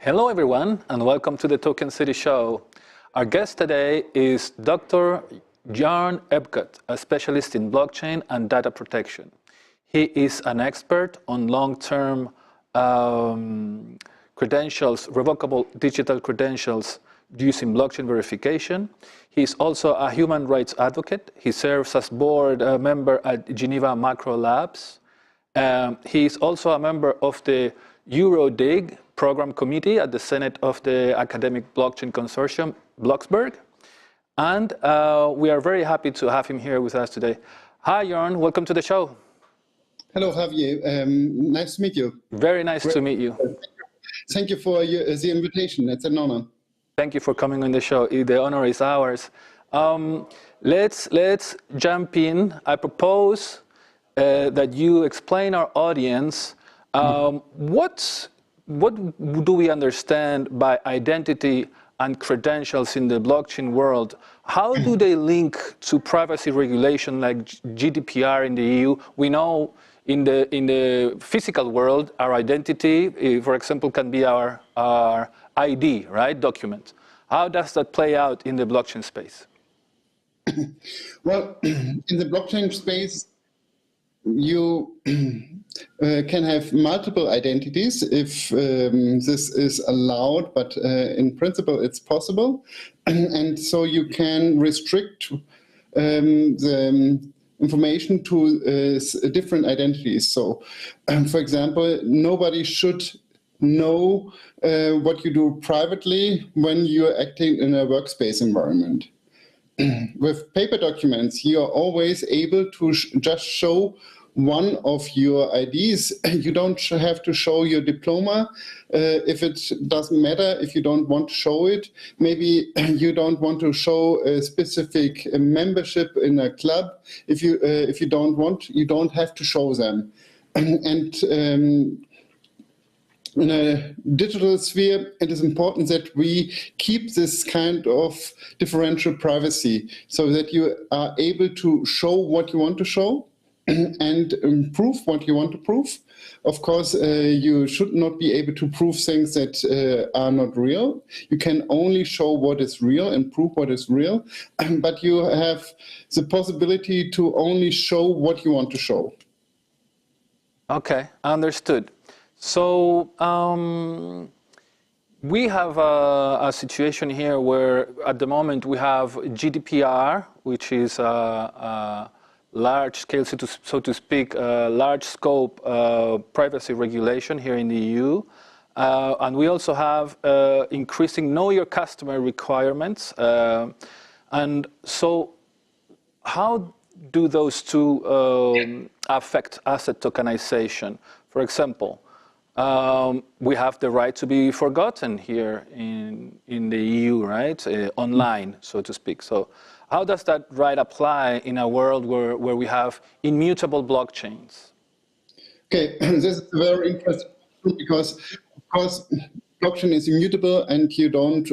Hello everyone and welcome to the Token City Show. Our guest today is Dr. Jörn Erbguth, a specialist in blockchain and data protection. He is an expert on long-term credentials, revocable digital credentials using blockchain verification. He is also a human rights advocate. He serves as board member at Geneva Macro Labs. He is also a member of the EuroDig program committee at the Senate of the Academic Blockchain Consortium, Bloxberg. And we are very happy to have him here with us today. Hi, Jörn. Welcome to the show. Hello, Javier. Nice to meet you. Very nice to meet you. Thank you for the invitation. It's an honor. Thank you for coming on the show. The honor is ours. Let's jump in. I propose that you explain our audience what do we understand by identity and credentials in the blockchain world? How do they link to privacy regulation like GDPR in the EU? We know in the physical world, our identity, for example, can be our ID, right, document. How does that play out in the blockchain space? Well, in the blockchain space, you can have multiple identities if this is allowed, but in principle it's possible. And so you can restrict the information to different identities. So, for example, nobody should know what you do privately when you're acting in a workspace environment. With paper documents, you are always able to just show one of your IDs. You don't have to show your diploma if it doesn't matter, if you don't want to show it. Maybe you don't want to show a specific membership in a club. If you don't want, you don't have to show them. And in a digital sphere, it is important that we keep this kind of differential privacy so that you are able to show what you want to show and prove what you want to prove. Of course, you should not be able to prove things that are not real. You can only show what is real and prove what is real, but you have the possibility to only show what you want to show. Okay, understood. So we have a situation here where at the moment we have GDPR, which is a large scale, so to speak, large scope privacy regulation here in the EU. And we also have increasing know your customer requirements. And so how do those two affect asset tokenization? For example, we have the right to be forgotten here in the EU, right? Online, so to speak. So how does that right apply in a world where we have immutable blockchains? Okay, this is very interesting because, of course, blockchain is immutable and you don't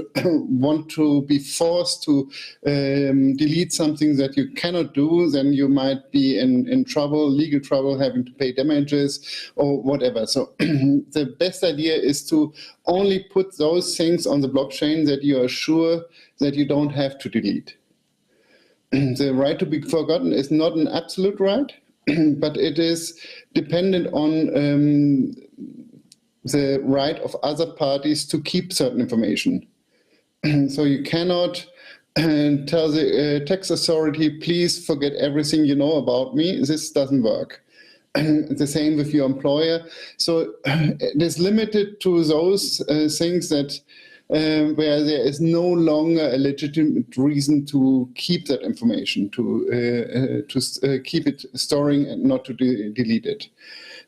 want to be forced to delete something that you cannot do. Then you might be in trouble, legal trouble, having to pay damages or whatever. So the best idea is to only put those things on the blockchain that you are sure that you don't have to delete. The right to be forgotten is not an absolute right, but it is dependent on the right of other parties to keep certain information. So you cannot tell the tax authority, please forget everything you know about me. This doesn't work. The same with your employer. So it is limited to those things that where there is no longer a legitimate reason to keep that information, to keep it storing and not to delete it.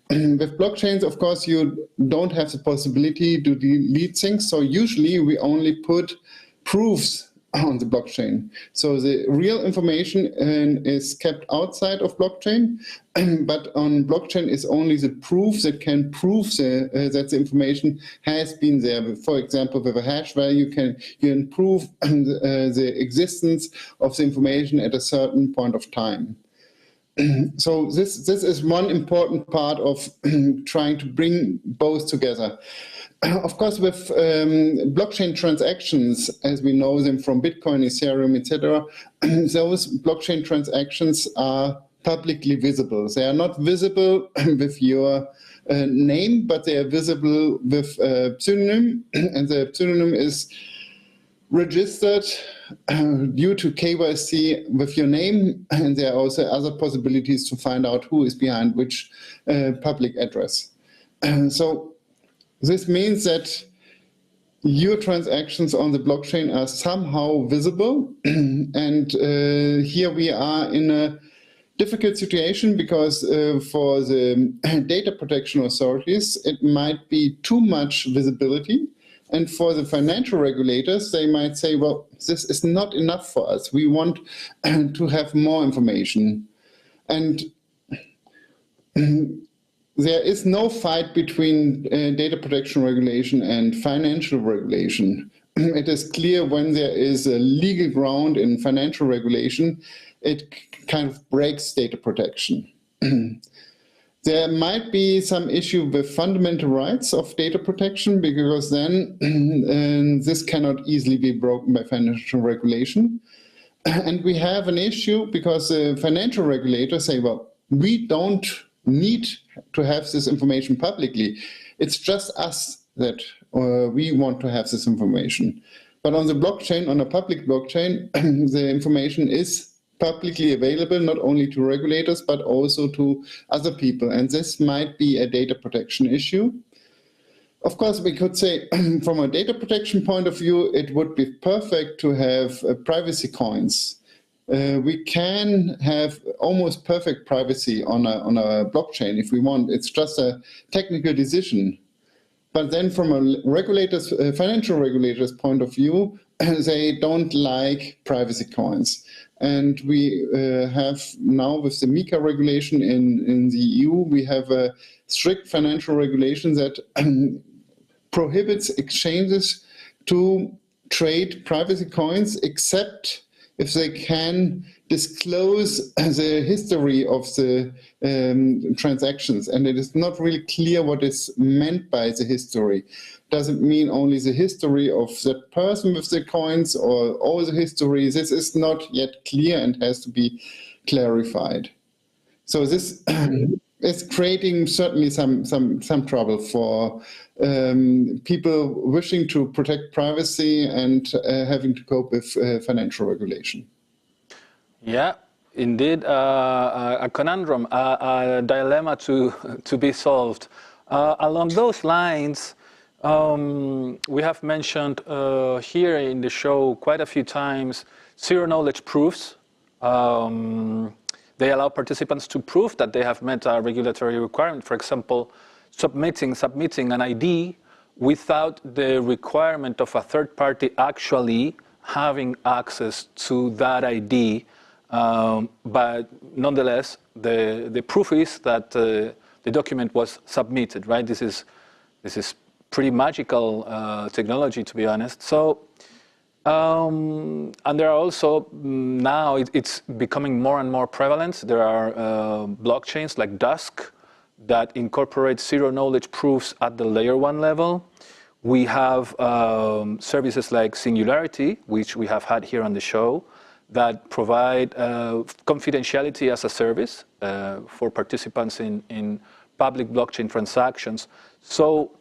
With blockchains, of course, you don't have the possibility to delete things. So usually we only put proofs on the blockchain. So the real information is kept outside of blockchain, but on blockchain is only the proof that can prove that the information has been there. For example, with a hash value, you can prove the existence of the information at a certain point of time. So this is one important part of trying to bring both together. of course, with blockchain transactions, as we know them from Bitcoin, Ethereum, etc., those blockchain transactions are publicly visible. They are not visible with your name, but they are visible with a pseudonym, and the pseudonym is registered due to KYC with your name, and there are also other possibilities to find out who is behind which public address. So this means that your transactions on the blockchain are somehow visible, and here we are in a difficult situation because for the data protection authorities, it might be too much visibility. And for the financial regulators, they might say, well, this is not enough for us. We want to have more information. And there is no fight between data protection regulation and financial regulation. It is clear when there is a legal ground in financial regulation, it kind of breaks data protection. There might be some issue with fundamental rights of data protection, because then this cannot easily be broken by financial regulation. And we have an issue because the financial regulators say, well, we don't need to have this information publicly. It's just us that we want to have this information. But on the blockchain, on a public blockchain, the information is publicly available, not only to regulators, but also to other people. And this might be a data protection issue. Of course, we could say from a data protection point of view, it would be perfect to have privacy coins. We can have almost perfect privacy on a blockchain if we want. It's just a technical decision. But then from a regulator's, financial regulator's point of view, they don't like privacy coins. And we have now with the MiCA regulation in the EU, we have a strict financial regulation that prohibits exchanges to trade privacy coins, except if they can disclose the history of the transactions. And it is not really clear what is meant by the history. Does it mean only the history of that person with the coins, or all the history? This is not yet clear and has to be clarified. So this is creating certainly some trouble for people wishing to protect privacy and having to cope with financial regulation. Yeah, indeed, a conundrum, a dilemma to be solved. Along those lines, we have mentioned here in the show quite a few times zero-knowledge proofs. They allow participants to prove that they have met a regulatory requirement. For example, submitting an ID without the requirement of a third party actually having access to that ID. But nonetheless, the proof is that the document was submitted, right? This is pretty magical technology, to be honest. So, and there are also, now it's becoming more and more prevalent. There are blockchains like Dusk that incorporate zero-knowledge proofs at the layer 1 level. We have services like Singularity, which we have had here on the show, that provide confidentiality as a service for participants in public blockchain transactions. So,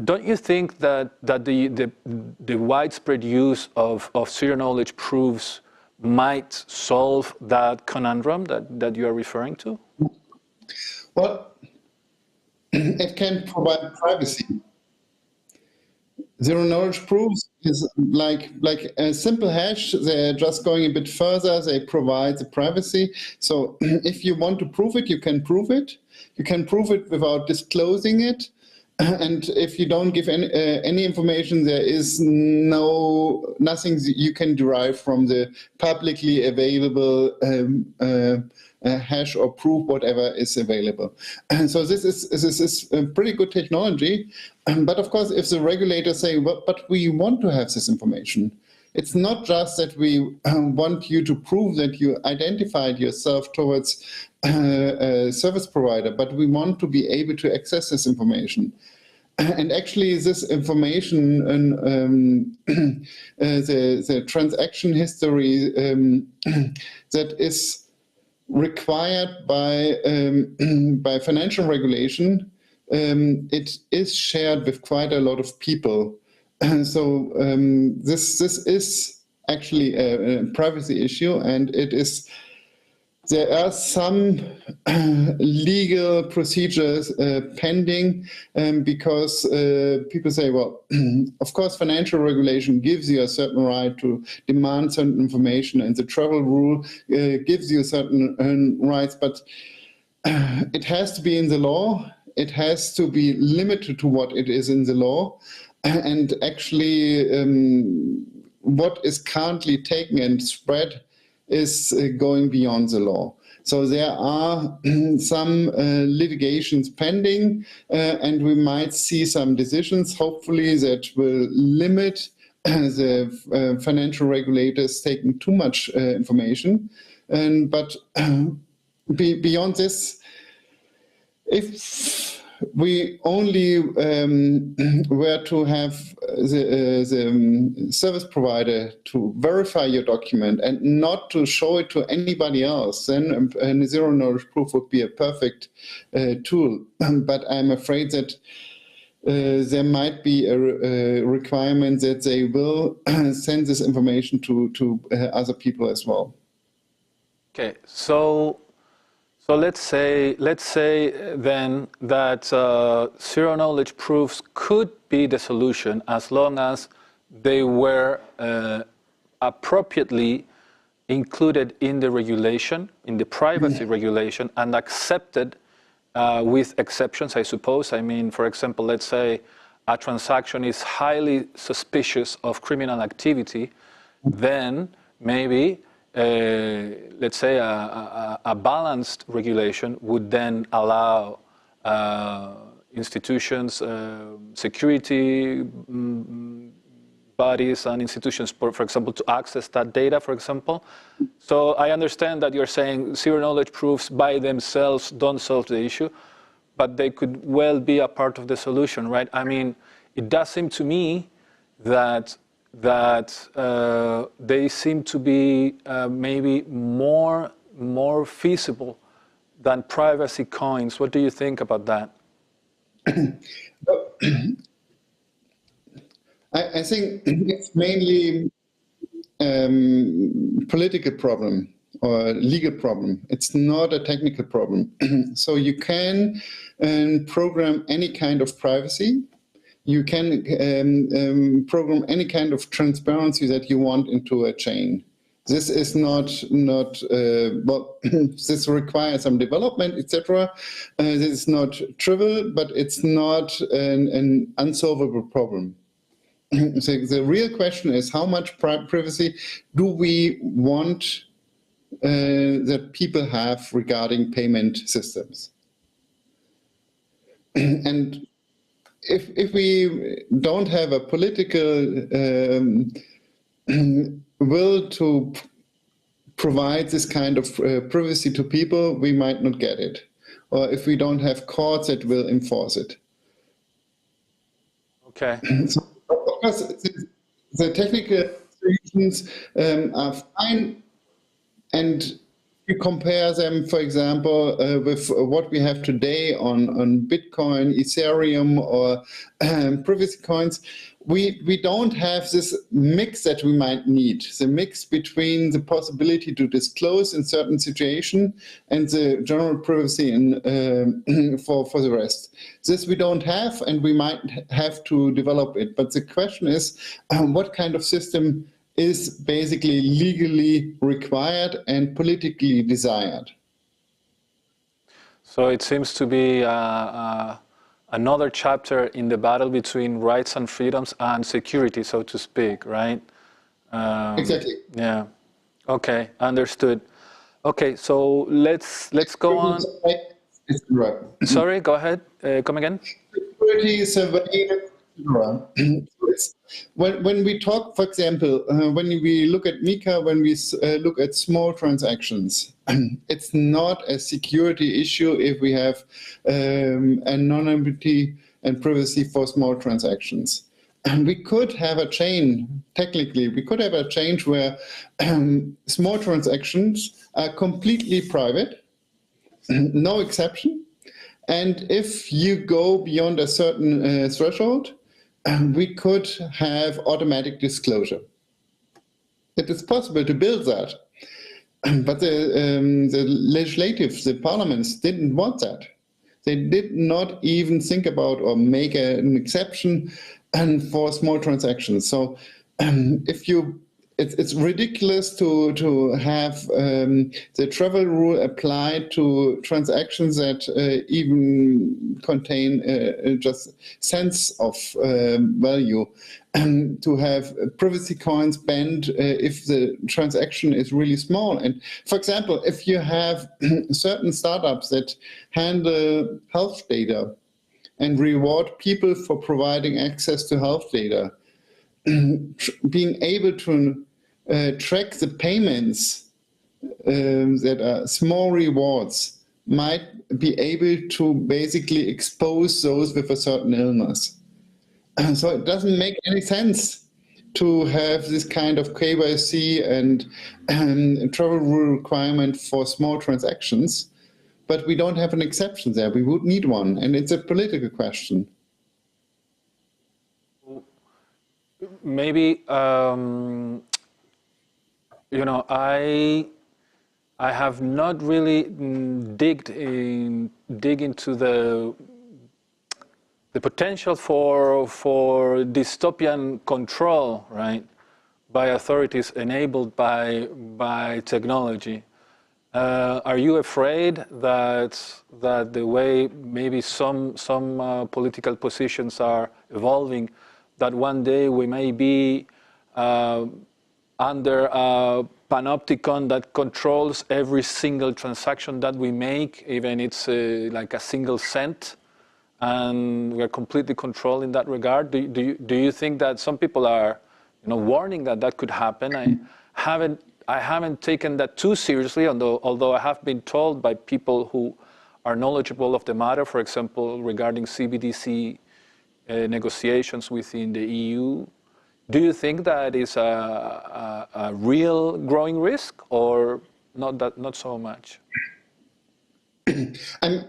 don't you think that the widespread use of zero-knowledge proofs might solve that conundrum that you are referring to? Well, it can provide privacy. Zero-knowledge proofs is like a simple hash. They're just going a bit further. They provide the privacy. So if you want to prove it, you can prove it. You can prove it without disclosing it. And if you don't give any information, there is nothing you can derive from the publicly available hash or proof, whatever is available. And so this is a pretty good technology. But of course, if the regulators say, well, but we want to have this information, it's not just that we want you to prove that you identified yourself towards a service provider, but we want to be able to access this information. And actually, this information and the transaction history that is required by financial regulation, it is shared with quite a lot of people. So this is actually a privacy issue, and it is. There are some legal procedures pending because people say, well, of course, financial regulation gives you a certain right to demand certain information, and the travel rule gives you certain rights, but it has to be in the law. It has to be limited to what it is in the law. And actually, what is currently taken and spread is going beyond the law. So there are some litigations pending, and we might see some decisions, hopefully, that will limit the financial regulators taking too much information. But beyond this, if we only were to have the service provider to verify your document and not to show it to anybody else, then zero knowledge proof would be a perfect tool. But I'm afraid that there might be a requirement that they will send this information to other people as well. Okay, so let's say then that zero knowledge proofs could be the solution as long as they were appropriately included in the regulation, in the privacy regulation, and accepted with exceptions, I suppose. I mean, for example, let's say a transaction is highly suspicious of criminal activity, then maybe let's say a balanced regulation would then allow institutions, security bodies and institutions, for example, to access that data, for example. So I understand that you're saying zero knowledge proofs by themselves don't solve the issue, but they could well be a part of the solution, right? I mean, it does seem to me that they seem to be maybe more feasible than privacy coins. What do you think about that? I think it's mainly political problem or legal problem. It's not a technical problem. So you can program any kind of privacy. You can program any kind of transparency that you want into a chain. This is not well. This requires some development, etc. This is not trivial, but it's not an unsolvable problem. So the real question is, how much privacy do we want that people have regarding payment systems? And if we don't have a political will to provide this kind of privacy to people, we might not get it. Or if we don't have courts that will enforce it. Okay. So, of course, the technical solutions are fine, and you compare them, for example, with what we have today on Bitcoin, Ethereum, or privacy coins. We don't have this mix that we might need, the mix between the possibility to disclose in certain situations and the general privacy for the rest. This we don't have, and we might have to develop it. But the question is, what kind of system is basically legally required and politically desired? So it seems to be another chapter in the battle between rights and freedoms and security, so to speak, right? Exactly. Yeah. Okay, understood. Okay, so let's go on. Sorry, go ahead. Come again. Security, surveillance, when we talk, for example, when we look at MiCA, when we look at small transactions, it's not a security issue if we have anonymity and privacy for small transactions. And we could have a chain, technically, we could have a chain where small transactions are completely private, no exception. And if you go beyond a certain threshold, we could have automatic disclosure. It is possible to build that. But the legislatives, the parliaments didn't want that. They did not even think about or make an exception for small transactions. So it's ridiculous to have the travel rule applied to transactions that even contain just cents of value, and to have privacy coins banned if the transaction is really small. And for example, if you have certain startups that handle health data and reward people for providing access to health data, being able to track the payments that are small rewards might be able to basically expose those with a certain illness. So it doesn't make any sense to have this kind of KYC and travel rule requirement for small transactions, but we don't have an exception there. We would need one, and it's a political question. Maybe, you know, I have not really dig into the potential for dystopian control, right, by authorities enabled by technology. Are you afraid that the way maybe some political positions are evolving, that one day we may be under a panopticon that controls every single transaction that we make, even it's like a single cent, and we're completely controlled in that regard? Do you think that some people are, you know, warning that could happen? I haven't taken that too seriously, although I have been told by people who are knowledgeable of the matter, for example, regarding CBDC negotiations within the EU. Do you think that is a real growing risk, or not so much? I'm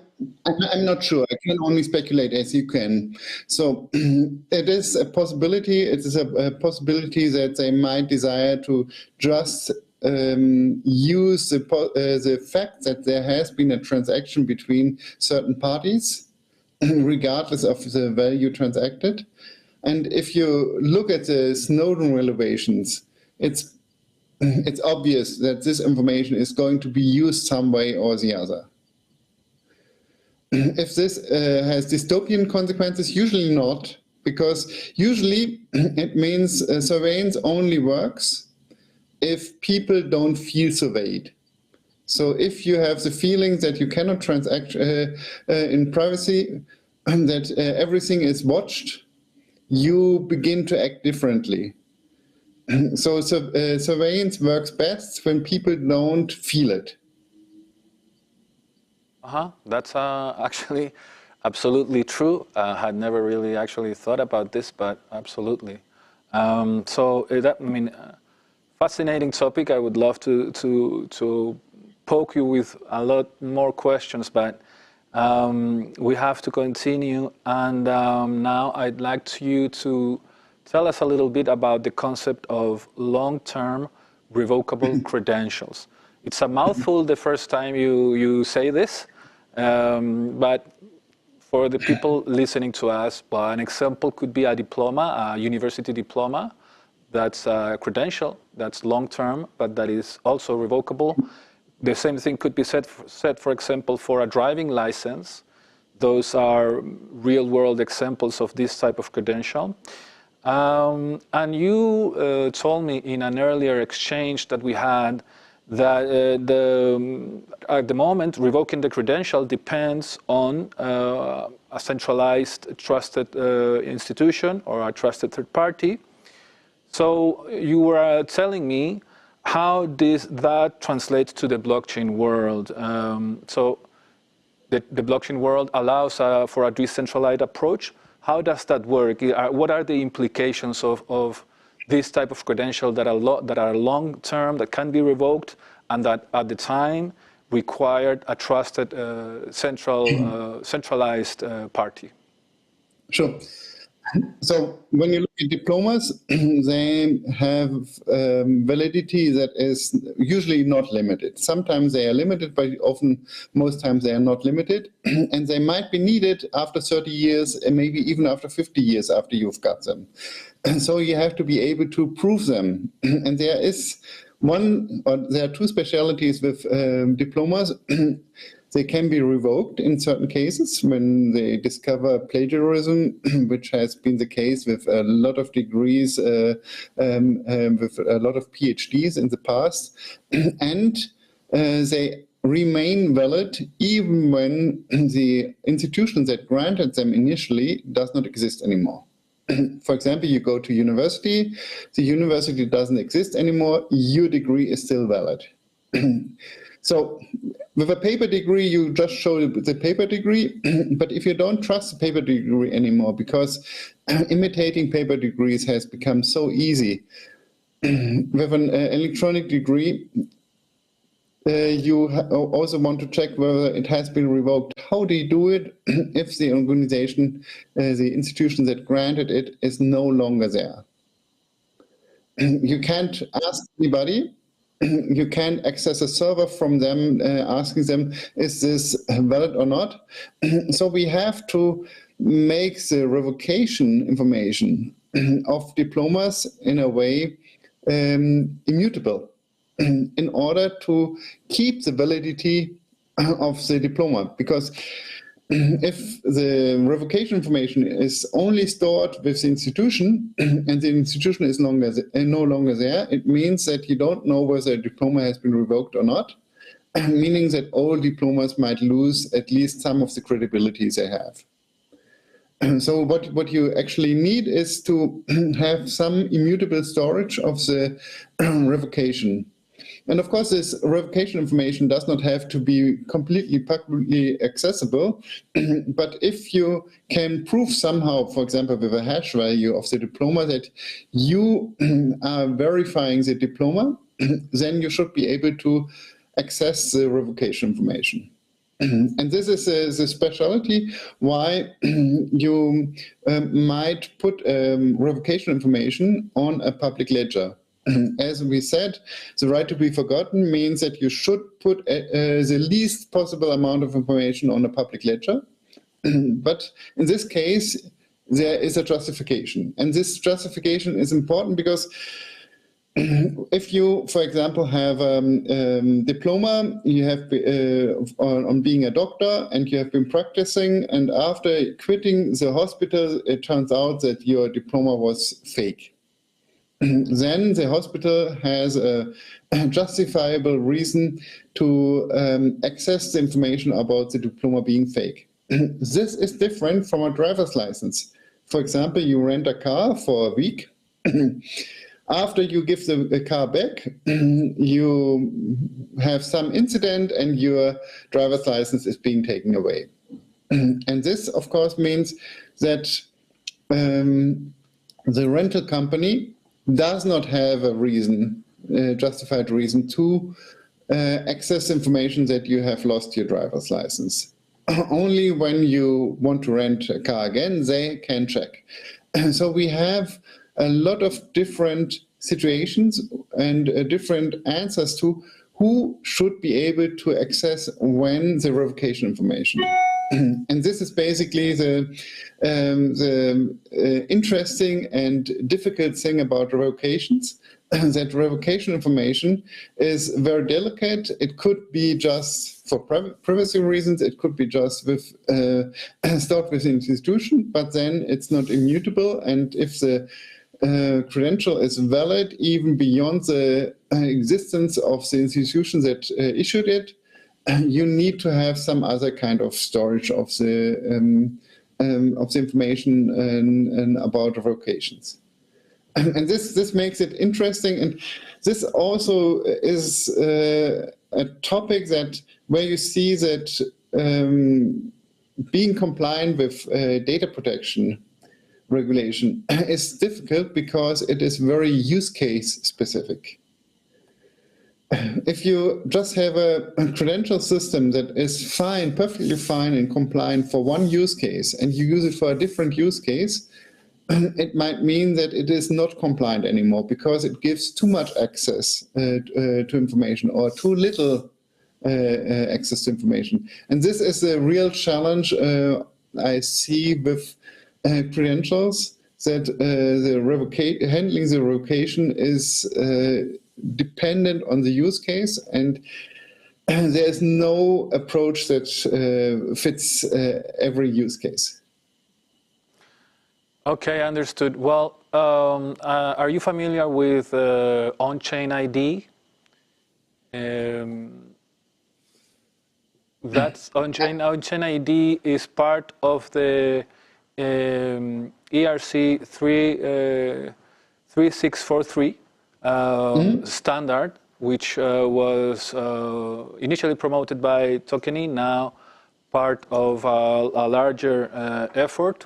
not sure. I can only speculate as you can. So it is a possibility. It is a possibility that they might desire to just use the fact that there has been a transaction between certain parties, regardless of the value transacted. And if you look at the Snowden revelations, it's obvious that this information is going to be used some way or the other. If this has dystopian consequences, usually not, because usually it means surveillance only works if people don't feel surveyed. So if you have the feeling that you cannot transact in privacy, that everything is watched, you begin to act differently. So surveillance works best when people don't feel it. That's actually absolutely true. I had never really actually thought about this, but absolutely. Fascinating topic. I would love to poke you with a lot more questions, but we have to continue. And now I'd like you to tell us a little bit about the concept of long-term revocable credentials. It's a mouthful the first time you say this, but for the people listening to us, well, an example could be a diploma, a university diploma. That's a credential, that's long-term, but that is also revocable. The same thing could be said, for example, for a driving license. Those are real-world examples of this type of credential. And you told me in an earlier exchange that we had that at the moment, revoking the credential depends on a centralized, trusted institution or a trusted third party. So you were telling me how that translates to the blockchain world. So the blockchain world allows for a decentralized approach, How does that work? What are the implications of this type of credential that are long-term, that can be revoked, and that at the time required a trusted centralized party? Sure. So when you look at diplomas, they have validity that is usually not limited. Sometimes they are limited, but often, most times they are not limited. And they might be needed after 30 years and maybe even after 50 years after you've got them. And so you have to be able to prove them. And there are two specialities with diplomas. They can be revoked in certain cases when they discover plagiarism, which has been the case with a lot of degrees, with a lot of PhDs in the past. And they remain valid even when the institution that granted them initially does not exist anymore. For example, you go to university, the university doesn't exist anymore, your degree is still valid. So with a paper degree, you just show the paper degree, but if you don't trust the paper degree anymore, because imitating paper degrees has become so easy, with an electronic degree, you also want to check whether it has been revoked. How do you do it if the organization, the institution that granted it, is no longer there? You can't ask anybody. You can't access a server from them asking them, is this valid or not? So we have to make the revocation information of diplomas in a way immutable in order to keep the validity of the diploma. Because if the revocation information is only stored with the institution and the institution is no longer there, it means that you don't know whether a diploma has been revoked or not, meaning that all diplomas might lose at least some of the credibility they have. So what you actually need is to have some immutable storage of the revocation. And of course, this revocation information does not have to be completely publicly accessible, but if you can prove somehow, for example, with a hash value of the diploma that you are verifying the diploma, then you should be able to access the revocation information. And this is the specialty why you might put revocation information on a public ledger. As we said, the right to be forgotten means that you should put the least possible amount of information on a public ledger. But in this case, there is a justification. And this justification is important because if you, for example, have a diploma, you have on being a doctor, and you have been practicing, and after quitting the hospital, it turns out that your diploma was fake. Then the hospital has a justifiable reason to access the information about the diploma being fake. This is different from a driver's license. For example, you rent a car for a week. After you give the car back, you have some incident and your driver's license is being taken away. And this, of course, means that the rental company does not have a reason, justified reason, to access information that you have lost your driver's license. Only when you want to rent a car again, they can check. So we have a lot of different situations and different answers to who should be able to access when the revocation information. And this is basically the interesting and difficult thing about revocations, that revocation information is very delicate. It could be just for privacy reasons, it could be just with stored with the institution, but then it's not immutable. And if the credential is valid even beyond the existence of the institution that issued it, you need to have some other kind of storage of the information and about revocations. And this makes it interesting, and this also is a topic that where you see that being compliant with data protection regulation is difficult because it is very use case specific. If you just have a credential system that is fine, perfectly fine and compliant for one use case, and you use it for a different use case, it might mean that it is not compliant anymore because it gives too much access to information or too little access to information. And this is a real challenge I see with credentials, that handling the revocation is dependent on the use case, and there's no approach that fits every use case. Okay, understood. Well, are you familiar with on-chain ID? That's on-chain ID is part of the ERC 3643 standard, which was initially promoted by Tokeny, now part of a larger effort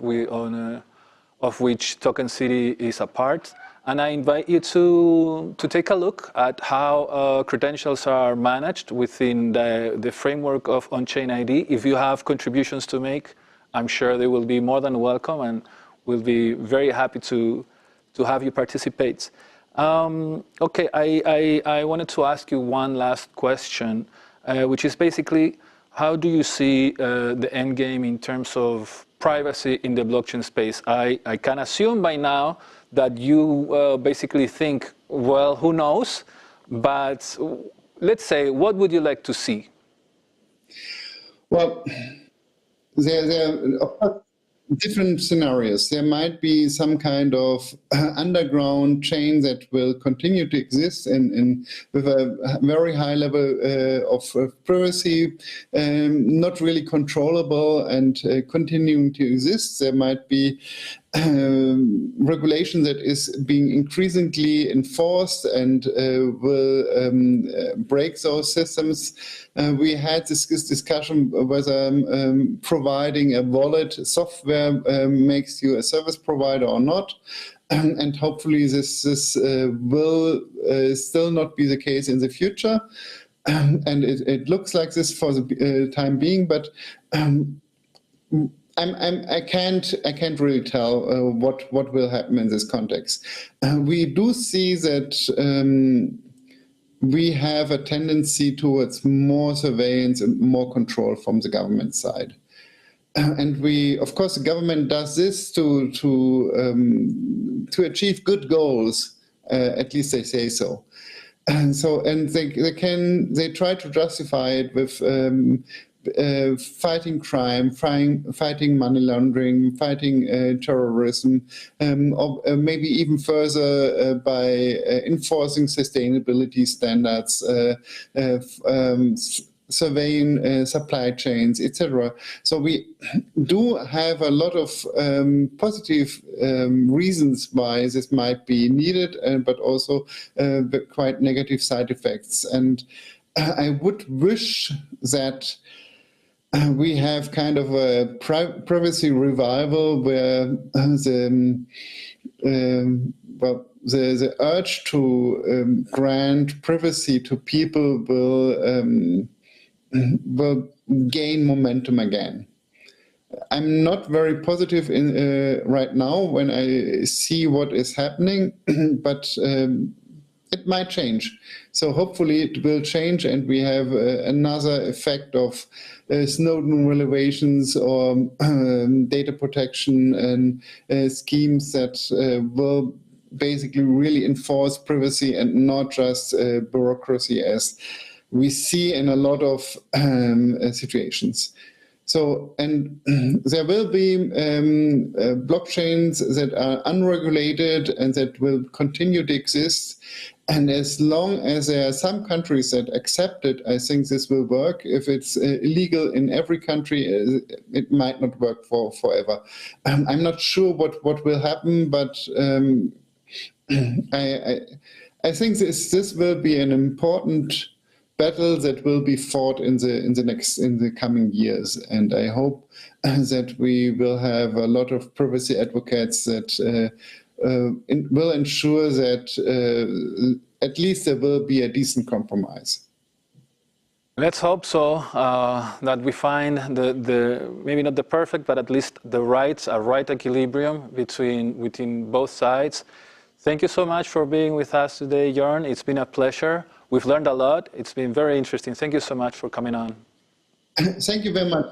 of which Token City is a part. And I invite you to take a look at how credentials are managed within the framework of on-chain ID. If you have contributions to make, I'm sure they will be more than welcome, and we'll be very happy to have you participate. Okay, I wanted to ask you one last question, which is basically, how do you see the end game in terms of privacy in the blockchain space? I can assume by now that you basically think, well, who knows? But let's say, what would you like to see? Well, there are different scenarios. There might be some kind of underground chain that will continue to exist with a very high level of privacy, not really controllable and continuing to exist. There might be regulation that is being increasingly enforced and will break those systems. We had this discussion whether providing a wallet software makes you a service provider or not. And hopefully this will still not be the case in the future. And it looks like this for the time being, but I can't really tell what will happen in this context. We do see that we have a tendency towards more surveillance and more control from the government side. And of course, the government does this to achieve good goals. At least they say so. And they try to justify it with fighting crime, fighting money laundering, fighting terrorism, or maybe even further by enforcing sustainability standards, surveying supply chains, etc. So we do have a lot of positive reasons why this might be needed, but also quite negative side effects. And I would wish that we have kind of a privacy revival where the urge to grant privacy to people will gain momentum again. I'm not very positive right now when I see what is happening, but it might change. So hopefully it will change, and we have another effect of Snowden revelations or data protection and schemes that will basically really enforce privacy and not just bureaucracy, as we see in a lot of situations. So, and there will be blockchains that are unregulated and that will continue to exist. And as long as there are some countries that accept it, I think this will work. If it's illegal in every country, it might not work forever. I'm not sure what will happen, but I think this will be an important battle that will be fought in the coming years. And I hope that we will have a lot of privacy advocates that will ensure that at least there will be a decent compromise. Let's hope so, that we find the maybe not the perfect, but at least a right equilibrium between both sides. Thank you so much for being with us today, Jörn. It's been a pleasure. We've learned a lot. It's been very interesting. Thank you so much for coming on. Thank you very much.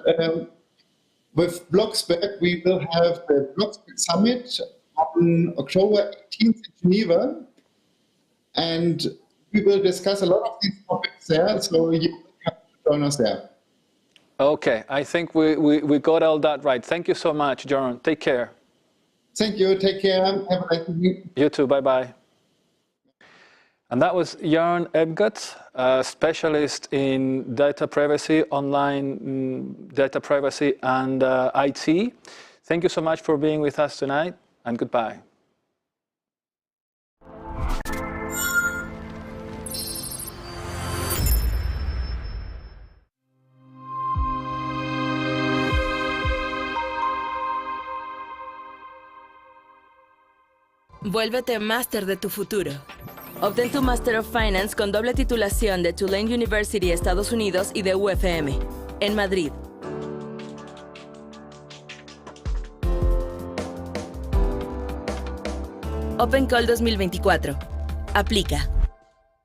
With Bloxberg, we will have the Bloxberg Summit on October 18th in Geneva, and we will discuss a lot of these topics there, so you can join us there. Okay, I think we got all that right. Thank you so much, Jörn. Take care. Thank you. Take care. Have a nice evening. You too. Bye-bye. And that was Jörn Erbguth, a specialist in data privacy, online data privacy and IT. Thank you so much for being with us tonight, and goodbye. Vuélvete máster de tu futuro. Obtén tu Master of Finance con doble titulación de Tulane University, Estados Unidos, y de UFM, en Madrid. Open Call 2024. Aplica.